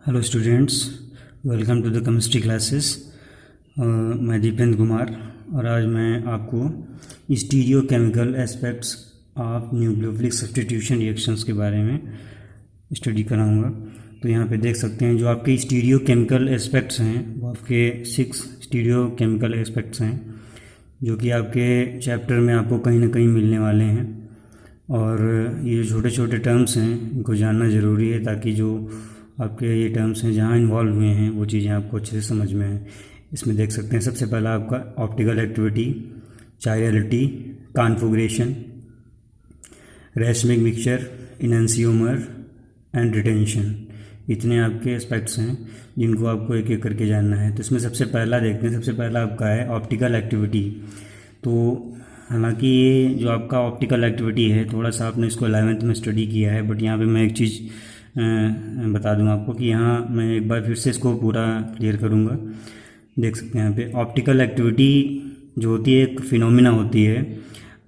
Hello students, welcome to the chemistry classes. मैं दीपेंद्र कुमार और आज मैं आपको stereo chemical aspects of nucleophilic substitution reactions के बारे में स्टडी कराऊंगा। तो यहाँ पे देख सकते हैं जो आपके स्टीरियो केमिकल एस्पेक्ट्स हैं वो आपके 6 स्टीरियो केमिकल एस्पेक्ट्स हैं जो कि आपके चैप्टर में आपको कहीं ना कहीं मिलने वाले हैं। और ये जो छोटे छोटे टर्म्स हैं इनको जानना ज़रूरी है ताकि जो आपके ये टर्म्स हैं जहाँ इन्वॉल्व हुए हैं वो चीज़ें आपको अच्छे से समझ में आएँ। इसमें देख सकते हैं सबसे पहला आपका optical activity, chirality, configuration, racemic mixture, enantiomer and retention. इतने आपके एस्पेक्ट्स हैं जिनको आपको एक एक करके जानना है। तो इसमें सबसे पहला देखते हैं, सबसे पहला आपका है ऑप्टिकल एक्टिविटी। तो हालांकि ये जो आपका ऑप्टिकल एक्टिविटी है थोड़ा सा आपने इसको 11th में स्टडी किया है, बट यहाँ पे मैं एक चीज़ बता दूं आपको कि यहाँ मैं एक बार फिर से इसको पूरा क्लियर करूँगा। देख सकते हैं यहाँ पे ऑप्टिकल एक्टिविटी जो होती है एक फिनोमिना होती है।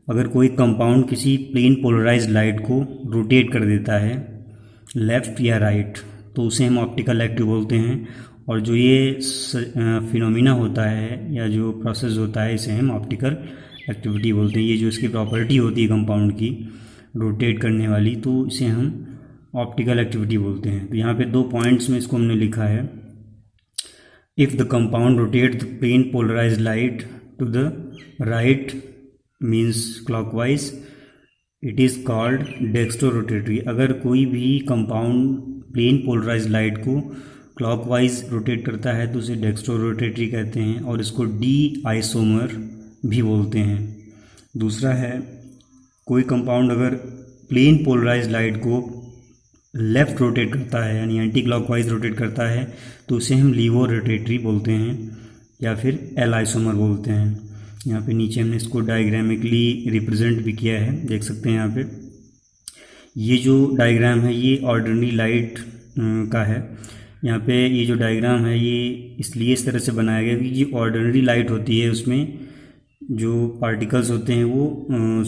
अगर कोई कंपाउंड किसी प्लेन पोलराइज्ड लाइट को रोटेट कर देता है लेफ़्ट या राइट तो उसे हम ऑप्टिकल एक्टिव बोलते हैं। और जो ये फिनोमिना होता है या जो प्रोसेस होता है इसे हम ऑप्टिकल एक्टिविटी बोलते हैं। ये जो इसकी प्रॉपर्टी होती है कंपाउंड की रोटेट करने वाली, तो इसे हम ऑप्टिकल एक्टिविटी बोलते हैं। तो यहाँ पे 2 पॉइंट्स में इसको हमने लिखा है। If the compound rotate the plane polarized light to the right means clockwise it is called dextro rotatory. अगर कोई भी कंपाउंड प्लेन पोलराइज्ड लाइट को क्लॉकवाइज रोटेट करता है तो उसे डेक्स्ट्रो रोटेटरी कहते हैं और इसको डी आइसोमर भी बोलते हैं। दूसरा है कोई कंपाउंड अगर प्लेन पोलराइज्ड लाइट को लेफ़्ट रोटेट करता है यानी एंटी क्लॉकवाइज रोटेट करता है तो उसे हम लीवो रोटेटरी बोलते हैं या फिर एल आइसोमर बोलते हैं। यहाँ पे नीचे हमने इसको डायग्रामिकली रिप्रेजेंट भी किया है, देख सकते हैं यहाँ पे। ये जो डायग्राम है ये ऑर्डिनरी लाइट का है। यहाँ पे ये जो डायग्राम है ये इसलिए इस तरह से बनाया गया कि ये ऑर्डिनरी लाइट होती है, उसमें जो पार्टिकल्स होते हैं वो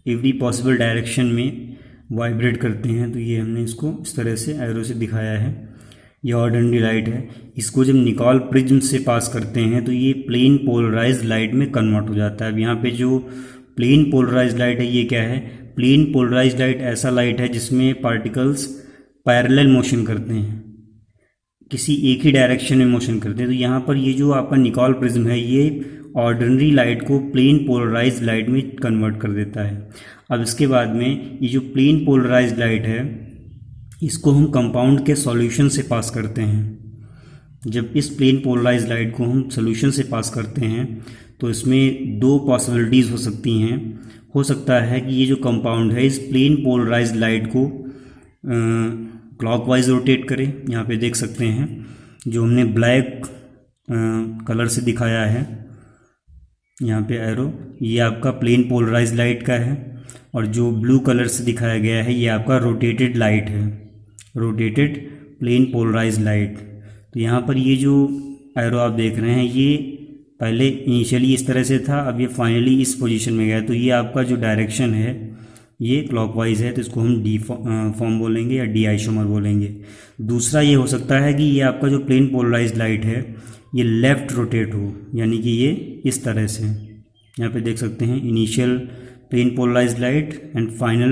एवरी पॉसिबल डायरेक्शन में वाइब्रेट करते हैं। तो ये हमने इसको इस तरह से एरो से दिखाया है। ये ऑर्डिनरी लाइट है। इसको जब निकॉल प्रिज्म से पास करते हैं तो ये प्लेन पोलराइज्ड लाइट में कन्वर्ट हो जाता है। अब यहाँ पे जो प्लेन पोलराइज्ड लाइट है ये क्या है? प्लेन पोलराइज्ड लाइट ऐसा लाइट है जिसमें पार्टिकल्स पैरेलल मोशन करते हैं, किसी एक ही डायरेक्शन में मोशन करते हैं। तो यहाँ पर ये जो आपका निकॉल प्रिज्म है ये ऑर्डिनरी लाइट को प्लेन पोलराइज्ड लाइट में कन्वर्ट कर देता है। अब इसके बाद में ये जो प्लेन पोलराइज्ड लाइट है इसको हम कंपाउंड के सॉल्यूशन से पास करते हैं। जब इस प्लेन पोलराइज्ड लाइट को हम सॉल्यूशन से पास करते हैं तो इसमें 2 पॉसिबिलिटीज़ हो सकती हैं। हो सकता है कि ये जो कंपाउंड है इस प्लेन पोलराइज्ड लाइट को क्लॉकवाइज रोटेट करे। यहाँ पे देख सकते हैं जो हमने ब्लैक कलर से दिखाया है यहाँ पे एरो, ये आपका प्लेन पोलराइज्ड लाइट का है। और जो ब्लू कलर से दिखाया गया है ये आपका रोटेटेड लाइट है, रोटेटेड प्लेन पोलराइज्ड लाइट। तो यहाँ पर ये जो एरो आप देख रहे हैं ये पहले इनिशियली इस तरह से था, अब ये फाइनली इस पोजीशन में गया। तो ये आपका जो डायरेक्शन है ये क्लॉकवाइज है तो इसको हम डी फॉर्म बोलेंगे या डी आइसोमर बोलेंगे। दूसरा ये हो सकता है कि ये आपका जो प्लेन पोलराइज्ड लाइट है ये लेफ़्ट रोटेट हो, यानी कि ये इस तरह से। यहाँ पे देख सकते हैं initial plane polarized light and final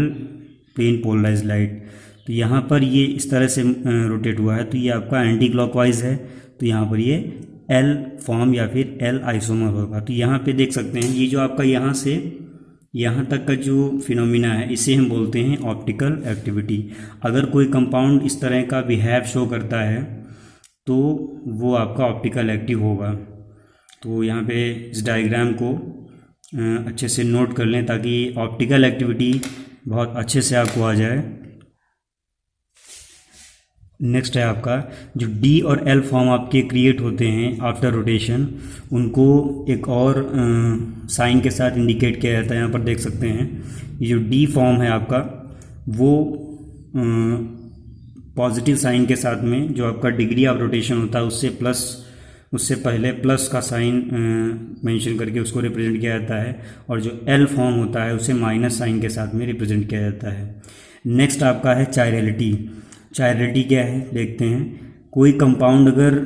plane polarized light. तो यहाँ पर ये इस तरह से रोटेट हुआ है तो ये आपका एंटी क्लॉकवाइज है। तो यहाँ पर ये एल फॉर्म या फिर एल आइसोमर होगा। तो यहाँ पे देख सकते हैं ये जो आपका यहाँ से यहाँ तक का जो फिनोमिना है इसे हम बोलते हैं ऑप्टिकल एक्टिविटी। अगर कोई कंपाउंड इस तरह का बिहेव शो करता है तो वो आपका ऑप्टिकल एक्टिव होगा। तो यहाँ पे इस डायग्राम को अच्छे से नोट कर लें ताकि ऑप्टिकल एक्टिविटी बहुत अच्छे से आपको आ जाए। नेक्स्ट है आपका जो डी और एल फॉर्म आपके क्रिएट होते हैं आफ्टर रोटेशन, उनको एक और साइन के साथ इंडिकेट किया जाता है। यहाँ पर देख सकते हैं ये जो डी फॉर्म है आपका वो पॉजिटिव साइन के साथ में जो आपका डिग्री ऑफ रोटेशन होता है उससे पहले प्लस का साइन मेंशन करके उसको रिप्रेजेंट किया जाता है। और जो एल फॉर्म होता है उसे माइनस साइन के साथ में रिप्रेजेंट किया जाता है। नेक्स्ट आपका है चायरलिटी। चायरलिटी क्या है देखते हैं। कोई कंपाउंड अगर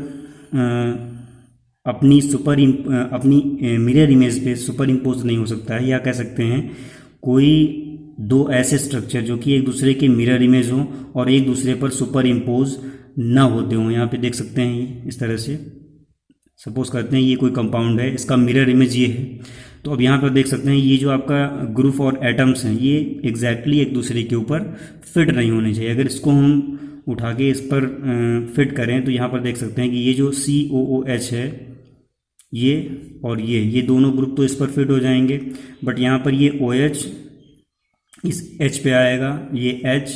अपनी मिरर इमेज पे सुपर इम्पोज नहीं हो सकता है, या कह सकते हैं कोई दो ऐसे स्ट्रक्चर जो कि एक दूसरे के मिरर इमेज हों और एक दूसरे पर सुपर इम्पोज ना होते हों। यहाँ पे देख सकते हैं ये इस तरह से, सपोज करते हैं ये कोई कंपाउंड है, इसका मिरर इमेज ये है। तो अब यहाँ पर देख सकते हैं ये जो आपका ग्रुप और एटम्स हैं ये एग्जैक्टली एक दूसरे के ऊपर फिट नहीं होने चाहिए। अगर इसको हम उठा के इस पर फिट करें तो यहाँ पर देख सकते हैं कि ये जो COOH है ये और ये दोनों ग्रुप तो इस पर फिट हो जाएंगे, बट यहाँ पर ये OH इस H पे आएगा, ये H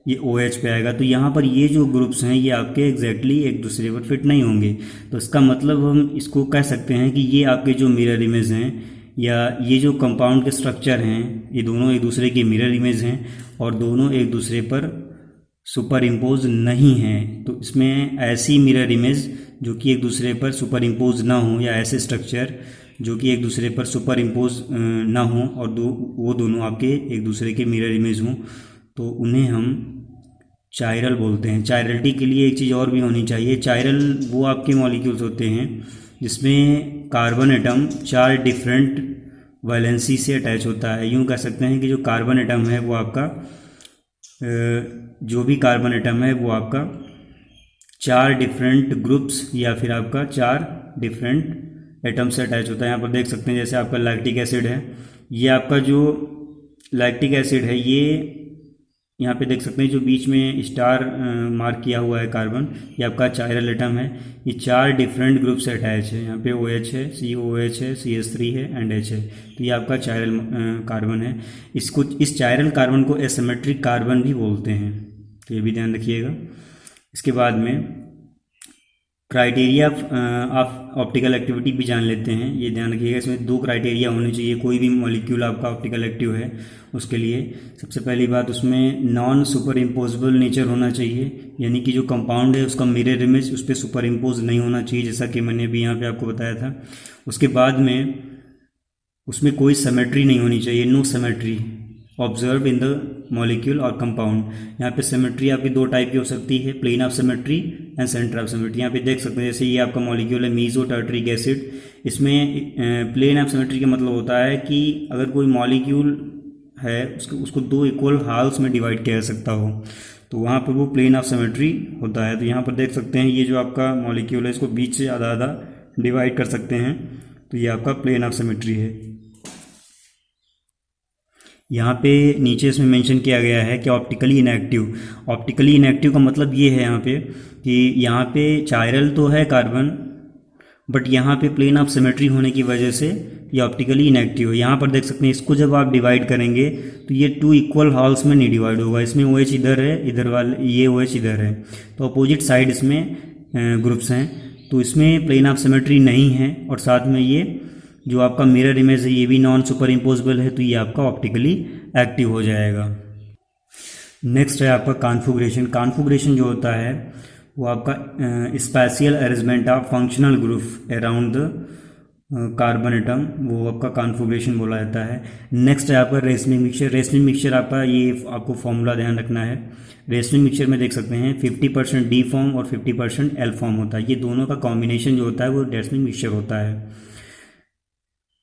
ये OH पे आएगा। तो यहाँ पर ये जो ग्रुप्स हैं ये आपके एग्जैक्टली एक दूसरे पर फिट नहीं होंगे। तो इसका मतलब हम इसको कह सकते हैं कि ये आपके जो मिरर इमेज हैं या ये जो कंपाउंड के स्ट्रक्चर हैं ये दोनों एक दूसरे के मिरर इमेज हैं और दोनों एक दूसरे पर सुपर इम्पोज नहीं हैं। तो इसमें ऐसी मिरर इमेज जो कि एक दूसरे पर सुपर इम्पोज ना हो, या ऐसे स्ट्रक्चर जो कि एक दूसरे पर सुपर इम्पोज ना हो और वो दोनों आपके एक दूसरे के मिरर इमेज हों, तो उन्हें हम चायरल बोलते हैं। चायरलिटी के लिए एक चीज़ और भी होनी चाहिए। चायरल वो आपके मॉलिक्यूल्स होते हैं जिसमें कार्बन एटम 4 डिफरेंट वैलेंसी से अटैच होता है। यूँ कह सकते हैं कि जो कार्बन एटम है वो आपका जो भी कार्बन एटम है वो आपका 4 डिफरेंट ग्रुप्स या फिर आपका 4 डिफरेंट एटम से अटैच होता है। यहाँ पर देख सकते हैं जैसे आपका लैक्टिक एसिड है, ये आपका जो लैक्टिक एसिड है ये यहाँ पे देख सकते हैं जो बीच में स्टार मार्क किया हुआ है कार्बन, ये आपका चायरल एटम है। ये 4 डिफरेंट ग्रुप से अटैच है। यहाँ पे OH है, COOH है, CH3 है एंड H है। तो ये आपका चायरल कार्बन है। इस चायरल कार्बन को एसिमेट्रिक कार्बन भी बोलते हैं, तो ये भी ध्यान रखिएगा। इसके बाद में क्राइटेरिया ऑफ ऑप्टिकल एक्टिविटी भी जान लेते हैं। ये ध्यान रखिएगा, इसमें 2 क्राइटेरिया होने चाहिए कोई भी मॉलिक्यूल आपका ऑप्टिकल एक्टिव है उसके लिए। सबसे पहली बात उसमें नॉन सुपर इम्पोजिबल नेचर होना चाहिए, यानी कि जो कंपाउंड है उसका मिरर इमेज उस पर सुपर इम्पोज नहीं होना चाहिए, जैसा कि मैंने भी यहाँ पे आपको बताया था। उसके बाद में उसमें कोई सिमेट्री नहीं होनी चाहिए, no symmetry observe in the molecule और कंपाउंड। यहाँ पे सिमेट्री आपकी 2 टाइप की हो सकती है, plane of symmetry and centre of symmetry. यहाँ पे देख सकते हैं जैसे ये आपका मॉलिक्यूल है मीजो टार्टरिक एसिड, इसमें प्लेन ऑफ सिमेट्री का मतलब होता है कि अगर कोई मॉलिक्यूल है उसको 2 इक्वल हाल्स में डिवाइड किया जा सकता हो, तो वहाँ पर वो प्लेन ऑफ सिमेट्री होता है। तो यहाँ पर देख सकते हैं ये जो आपका मॉलिक्यूल है इसको बीच से आधा आधा डिवाइड कर सकते हैं, तो ये आपका प्लेन ऑफ सिमेट्री है। यहाँ पे नीचे इसमें मेंशन किया गया है कि ऑप्टिकली इनएक्टिव का मतलब ये है यहाँ पे कि यहाँ पे चायरल तो है कार्बन, बट यहाँ पे प्लेन ऑफ सिमेट्री होने की वजह से ये ऑप्टिकली इनएक्टिव है। यहाँ पर देख सकते हैं इसको जब आप डिवाइड करेंगे तो ये 2 इक्वल हॉल्स में नहीं डिवाइड होगा, इसमें OH इधर है, इधर वाले ये OH इधर है, तो अपोजिट साइड इसमें ग्रुप्स हैं, तो इसमें प्लेन ऑफ सिमेट्री नहीं है। और साथ में ये जो आपका मिरर इमेज है ये भी नॉन सुपर इम्पोजिबल है, तो ये आपका ऑप्टिकली एक्टिव हो जाएगा। नेक्स्ट है आपका कॉन्फ़िगरेशन जो होता है वो आपका spatial arrangement of functional group around the carbon atom, वो आपका कॉन्फ़िगरेशन बोला जाता है। नेक्स्ट है आपका रेशनिंग मिक्सचर आपका ये आपको फॉर्मूला ध्यान रखना है। रेशनिंग मिक्सचर में देख सकते हैं 50% D फॉर्म और 50% L फॉर्म होता है, ये दोनों का कॉम्बिनेशन जो होता है वो रेशनिंग मिक्सचर होता है।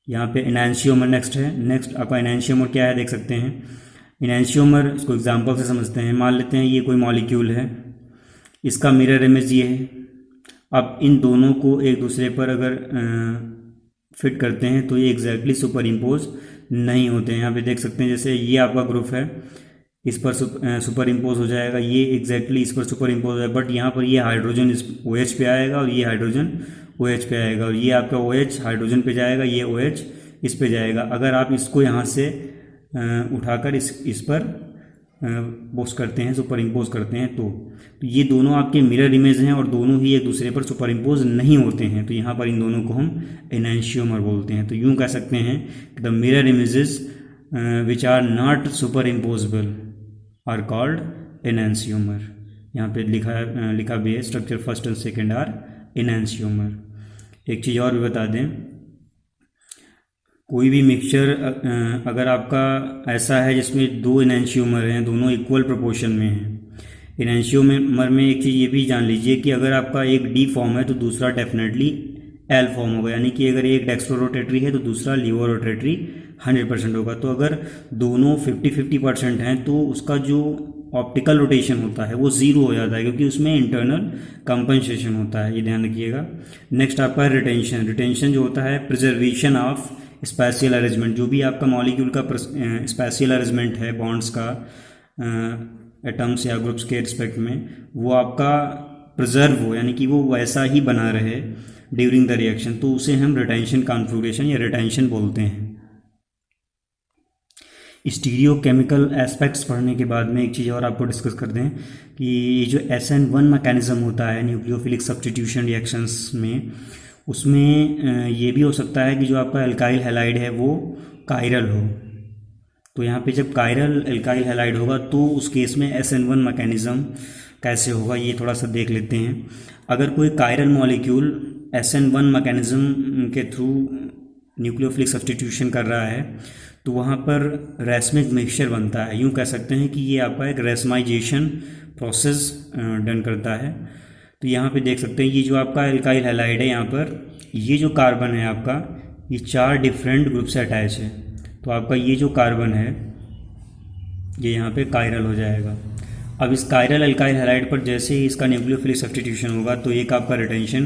यहाँ पे एनांशियोमर नेक्स्ट आपका एनांशियोमर क्या है देख सकते हैं। एनांशियोमर इसको एग्जांपल से समझते हैं। मान लेते हैं ये कोई मॉलिक्यूल है, इसका मिरर इमेज ये है। अब इन दोनों को एक दूसरे पर अगर फिट करते हैं तो ये एग्जैक्टली सुपर इम्पोज नहीं होते हैं। यहाँ पे देख सकते हैं जैसे ये आपका ग्रुप है, इस पर सुपर इम्पोज हो जाएगा, ये एग्जैक्टली इस पर सुपर इम्पोज है, बट यहाँ पर ये हाइड्रोजन इस OH पे आएगा और ये हाइड्रोजन OH पे आएगा, और ये आपका OH हाइड्रोजन पे जाएगा, ये OH इस पे जाएगा। अगर आप इसको यहाँ से उठाकर इस पर पोस्ट करते हैं, सुपर इम्पोज करते हैं, तो ये दोनों आपके मिरर इमेज हैं और दोनों ही एक दूसरे पर सुपर इम्पोज नहीं होते हैं, तो यहाँ पर इन दोनों को हम एनांशियोमर बोलते हैं। तो यूँ कह सकते हैं the mirror images which are not superimposable are called enantiomer. यहाँ पे लिखा भी है structure first and second are enantiomer. एक चीज़ और भी बता दें, कोई भी मिक्सचर अगर आपका ऐसा है जिसमें 2 एनांशियोमर हैं, दोनों इक्वल प्रोपोर्शन में हैं, इनैंशियोमर में एक चीज़ ये भी जान लीजिए कि अगर आपका एक डी फॉर्म है तो दूसरा डेफिनेटली एल फॉर्म होगा, यानी कि अगर एक डेक्स्ट्रो रोटेटरी है तो दूसरा लीवो रोटेटरी 100% होगा। तो अगर दोनों 50-50% हैं तो उसका जो ऑप्टिकल रोटेशन होता है वो ज़ीरो हो जाता है, क्योंकि उसमें इंटरनल कंपनसेशन होता है, ये ध्यान रखिएगा। नेक्स्ट आपका रिटेंशन। रिटेंशन जो होता है प्रिजर्वेशन ऑफ स्पेशियल अरेंजमेंट, जो भी आपका मॉलिक्यूल का स्पेशियल अरेंजमेंट है बॉन्ड्स का एटम्स या ग्रुप्स के रिस्पेक्ट में, वो आपका प्रिजर्व हो, यानी कि वो वैसा ही बना रहे ड्यूरिंग द रिएक्शन, तो उसे हम रिटेंशन कॉन्फ़िगरेशन या रिटेंशन बोलते हैं। स्टीरियो केमिकल एस्पेक्ट्स पढ़ने के बाद में एक चीज़ और आपको डिस्कस कर दें कि ये जो SN1 मैकेनिज़्म होता है न्यूक्लियोफिलिक सब्स्टिट्यूशन रिएक्शंस में, उसमें ये भी हो सकता है कि जो आपका एल्काइल हैलाइड है वो कायरल हो। तो यहाँ पे जब कायरल एल्काइल हैलाइड होगा तो उस केस में SN1 मैकेनिज़्म कैसे होगा ये थोड़ा सा देख लेते हैं। अगर कोई कायरल मॉलिक्यूल SN1 मैकेनिज़्म के थ्रू न्यूक्लियोफिलिक सब्स्टिट्यूशन कर रहा है तो वहाँ पर रेसमिक मिक्सचर बनता है। यूँ कह सकते हैं कि ये आपका एक रेसमाइजेशन प्रोसेस डन करता है। तो यहाँ पे देख सकते हैं ये जो आपका एल्काइल हैलाइड है, यहाँ पर ये जो कार्बन है आपका, ये 4 डिफरेंट ग्रुप से अटैच है। तो आपका ये जो कार्बन है ये यहाँ पे कायरल हो जाएगा। अब इस कायरल एल्काइल हैलाइड पर जैसे ही इसका न्यूक्लियोफिलिक सब्स्टिट्यूशन होगा तो एक आपका रिटेंशन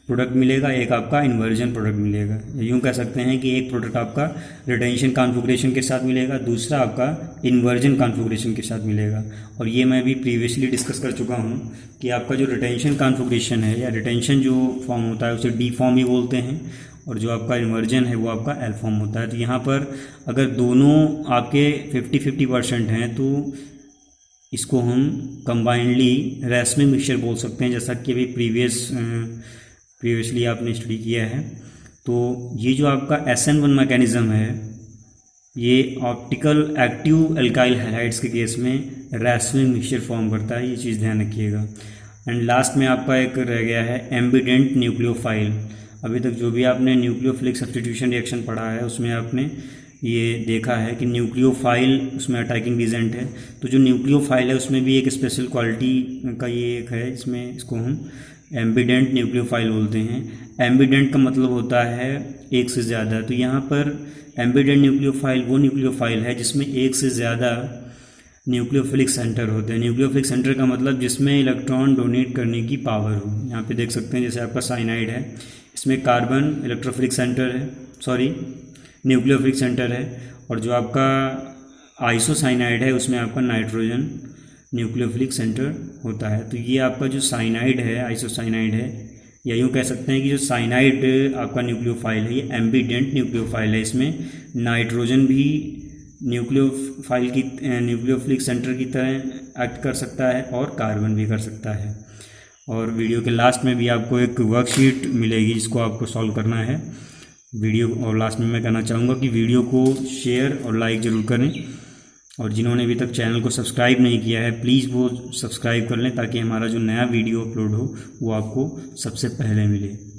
प्रोडक्ट मिलेगा, एक आपका इन्वर्जन प्रोडक्ट मिलेगा। यूँ कह सकते हैं कि एक प्रोडक्ट आपका रिटेंशन कॉन्फ़िगरेशन के साथ मिलेगा, दूसरा आपका इन्वर्जन कॉन्फ़िगरेशन के साथ मिलेगा। और ये मैं भी प्रीवियसली डिस्कस कर चुका हूँ कि आपका जो रिटेंशन कॉन्फ़िगरेशन है या रिटेंशन जो फॉर्म होता है उसे डी फॉर्म ही बोलते हैं, और जो आपका इन्वर्जन है वो आपका एल फॉर्म होता है। तो यहाँ पर अगर दोनों आपके 50-50% हैं तो इसको हम कंबाइंडली रेसमिक मिक्सचर बोल सकते हैं, जैसा कि अभी प्रीवियसली आपने स्टडी किया है। तो ये जो आपका SN1 मैकेनिज़्म है ये ऑप्टिकल एक्टिव एल्काइल हैलाइड्स के केस में रेसमिक मिक्सचर फॉर्म करता है, ये चीज़ ध्यान रखिएगा। एंड लास्ट में आपका एक रह गया है एम्बिडेंट न्यूक्लियोफाइल। अभी तक जो भी आपने न्यूक्लियोफिलिक सब्स्टिट्यूशन रिएक्शन पढ़ा है उसमें आपने ये देखा है कि न्यूक्लियोफाइल उसमें अटैकिंग एजेंट है। तो जो न्यूक्लियोफाइल है उसमें भी एक स्पेशल क्वालिटी का ये एक है, इसमें इसको हम एम्बिडेंट न्यूक्लियोफाइल बोलते हैं। एम्बिडेंट का मतलब होता है एक से ज़्यादा। तो यहाँ पर एम्बिडेंट न्यूक्लियोफाइल वो न्यूक्लियोफाइल है जिसमें एक से ज़्यादा न्यूक्लियोफिलिक सेंटर होते हैं। न्यूक्लियोफिलिक सेंटर का मतलब जिसमें इलेक्ट्रॉन डोनेट करने की पावर हो। यहाँ पे देख सकते हैं जैसे आपका साइनाइड है, इसमें कार्बन इलेक्ट्रोफिलिक सेंटर है, न्यूक्लियोफिलिक सेंटर है, और जो आपका आइसोसाइनाइड है उसमें आपका नाइट्रोजन न्यूक्लियोफिलिक सेंटर होता है। तो ये आपका जो साइनाइड है, आइसोसाइनाइड है, या यूँ कह सकते हैं कि जो साइनाइड आपका न्यूक्लियोफाइल है ये एम्बिडेंट न्यूक्लियोफाइल है। इसमें नाइट्रोजन भी न्यूक्लियोफिलिक सेंटर की तरह एक्ट कर सकता है और कार्बन भी कर सकता है। और वीडियो के लास्ट में भी आपको एक वर्कशीट मिलेगी जिसको आपको सॉल्व करना है वीडियो। और लास्ट में मैं कहना चाहूँगा कि वीडियो को शेयर और लाइक ज़रूर करें, और जिन्होंने अभी तक चैनल को सब्सक्राइब नहीं किया है प्लीज़ वो सब्सक्राइब कर लें ताकि हमारा जो नया वीडियो अपलोड हो वो आपको सबसे पहले मिले।